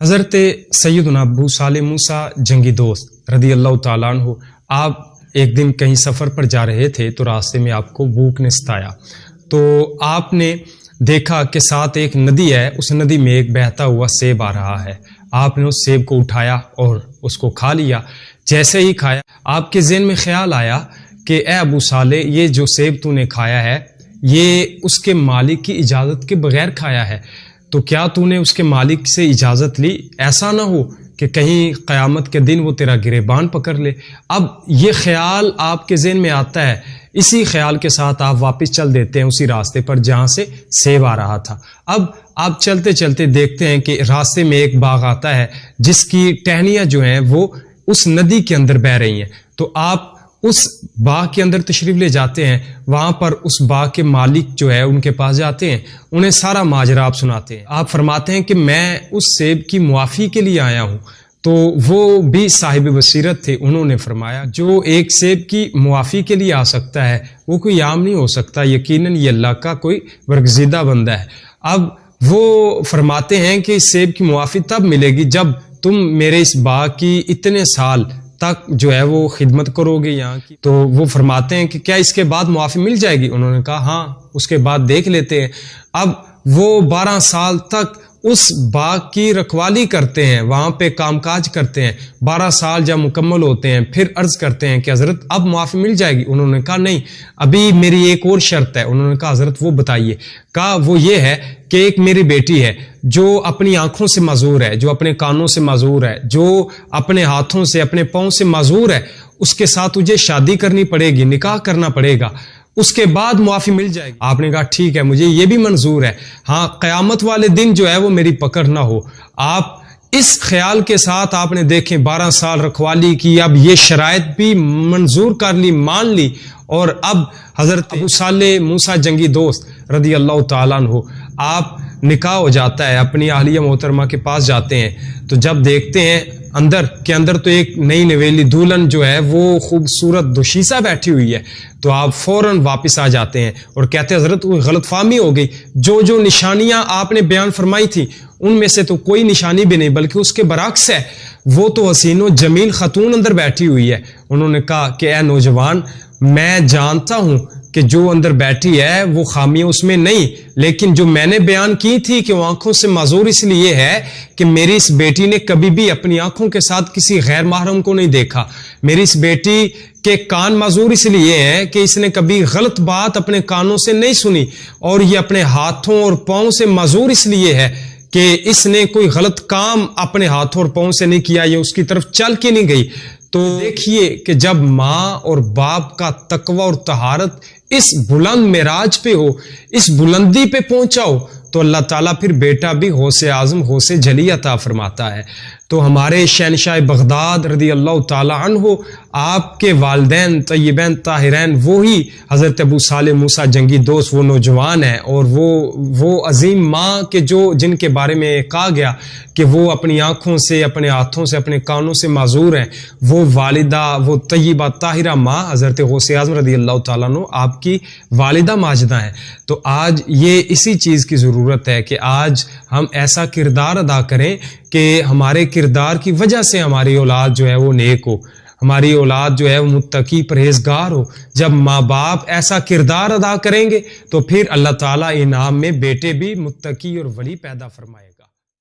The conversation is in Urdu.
حضرت سیدنا ابو صالح موسیٰ جنگی دوست رضی اللہ تعالیٰ عنہ، آپ ایک دن کہیں سفر پر جا رہے تھے تو راستے میں آپ کو بھوک نے ستایا، تو آپ نے دیکھا کہ ساتھ ایک ندی ہے، اس ندی میں ایک بہتا ہوا سیب آ رہا ہے۔ آپ نے اس سیب کو اٹھایا اور اس کو کھا لیا۔ جیسے ہی کھایا آپ کے ذہن میں خیال آیا کہ اے ابو صالح، یہ جو سیب تو نے کھایا ہے یہ اس کے مالک کی اجازت کے بغیر کھایا ہے، تو کیا تو نے اس کے مالک سے اجازت لی؟ ایسا نہ ہو کہ کہیں قیامت کے دن وہ تیرا گریبان پکڑ لے۔ اب یہ خیال آپ کے ذہن میں آتا ہے، اسی خیال کے ساتھ آپ واپس چل دیتے ہیں اسی راستے پر جہاں سے سیب آ رہا تھا۔ اب آپ چلتے چلتے دیکھتے ہیں کہ راستے میں ایک باغ آتا ہے جس کی ٹہنیاں جو ہیں وہ اس ندی کے اندر بہہ رہی ہیں، تو آپ اس باغ کے اندر تشریف لے جاتے ہیں۔ وہاں پر اس باغ کے مالک جو ہے ان کے پاس جاتے ہیں، انہیں سارا ماجرا آپ سناتے ہیں۔ آپ فرماتے ہیں کہ میں اس سیب کی معافی کے لیے آیا ہوں، تو وہ بھی صاحب بصیرت تھے، انہوں نے فرمایا جو ایک سیب کی معافی کے لیے آ سکتا ہے وہ کوئی عام نہیں ہو سکتا، یقیناً یہ اللہ کا کوئی برگزیدہ بندہ ہے۔ اب وہ فرماتے ہیں کہ اس سیب کی معافی تب ملے گی جب تم میرے اس باغ کی اتنے سال تک جو ہے وہ خدمت کرو گے یہاں کی۔ تو وہ فرماتے ہیں کہ کیا اس کے بعد معافی مل جائے گی؟ انہوں نے کہا ہاں، اس کے بعد دیکھ لیتے ہیں۔ اب وہ 12 سال تک اس باغ کی رکھوالی کرتے ہیں، وہاں پہ کام کاج کرتے ہیں۔ 12 سال جب مکمل ہوتے ہیں پھر عرض کرتے ہیں کہ حضرت اب معافی مل جائے گی؟ انہوں نے کہا نہیں، ابھی میری ایک اور شرط ہے۔ انہوں نے کہا حضرت وہ بتائیے۔ کہا وہ یہ ہے کہ ایک میری بیٹی ہے جو اپنی آنکھوں سے معذور ہے، جو اپنے کانوں سے معذور ہے، جو اپنے ہاتھوں سے اپنے پاؤں سے معذور ہے، اس کے ساتھ تجھے شادی کرنی پڑے گی، نکاح کرنا پڑے گا، اس کے بعد معافی مل جائے گی۔ آپ نے کہا ٹھیک ہے، مجھے یہ بھی منظور ہے، ہاں قیامت والے دن جو ہے وہ میری پکڑ نہ ہو۔ آپ اس خیال کے ساتھ آپ نے دیکھیں 12 سال رکھوالی کی، اب یہ شرائط بھی منظور کر لی، مان لی، اور اب حضرت ابو صالح موسیٰ جنگی دوست رضی اللہ تعالیٰ عنہ، آپ نکاح ہو جاتا ہے، اپنی اہلیہ محترمہ کے پاس جاتے ہیں، تو جب دیکھتے ہیں اندر تو ایک نئی نویلی دلہن جو ہے وہ خوبصورت دوشیزہ بیٹھی ہوئی ہے، تو آپ فوراً واپس آ جاتے ہیں اور کہتے ہیں حضرت کوئی غلط فہمی ہو گئی، جو نشانیاں آپ نے بیان فرمائی تھی ان میں سے تو کوئی نشانی بھی نہیں، بلکہ اس کے برعکس ہے، وہ تو حسین و جمیل خاتون اندر بیٹھی ہوئی ہے۔ انہوں نے کہا کہ اے نوجوان، میں جانتا ہوں کہ جو اندر بیٹھی ہے وہ خامیاں اس میں نہیں، لیکن جو میں نے بیان کی تھی کہ وہ آنکھوں سے معذور اس لیے ہے کہ میری اس بیٹی نے کبھی بھی اپنی آنکھوں کے ساتھ کسی غیر محرم کو نہیں دیکھا، میری اس بیٹی کے کان معذور اس لیے ہیں کہ اس نے کبھی غلط بات اپنے کانوں سے نہیں سنی، اور یہ اپنے ہاتھوں اور پاؤں سے معذور اس لیے ہے کہ اس نے کوئی غلط کام اپنے ہاتھوں اور پاؤں سے نہیں کیا، یہ اس کی طرف چل کے نہیں گئی۔ تو دیکھیے کہ جب ماں اور باپ کا تقوی اور طہارت اس بلند معراج پہ ہو، اس بلندی پہ پہنچا ہو، تو اللہ تعالیٰ پھر بیٹا بھی غوث اعظم غوث جلی عطا فرماتا ہے۔ تو ہمارے شہنشاہ بغداد رضی اللہ تعالیٰ عنہ، آپ کے والدین طیبین طاہرین وہی حضرت ابو صالح موسیٰ جنگی دوست، وہ نوجوان ہیں، اور وہ عظیم ماں کے جن کے بارے میں کہا گیا کہ وہ اپنی آنکھوں سے، اپنے ہاتھوں سے، اپنے کانوں سے معذور ہیں، وہ والدہ، وہ طیبہ طاہرہ ماں حضرت غوث اعظم رضی اللہ تعالیٰ عنہ آپ کی والدہ ماجدہ ہیں۔ تو آج یہ اسی چیز کی ضرورت ہے کہ آج ہم ایسا کردار ادا کریں کہ ہمارے کردار کی وجہ سے ہماری اولاد جو ہے وہ نیک ہو، ہماری اولاد جو ہے وہ متقی پرہیزگار ہو۔ جب ماں باپ ایسا کردار ادا کریں گے تو پھر اللہ تعالیٰ انعام میں بیٹے بھی متقی اور ولی پیدا فرمائے گا۔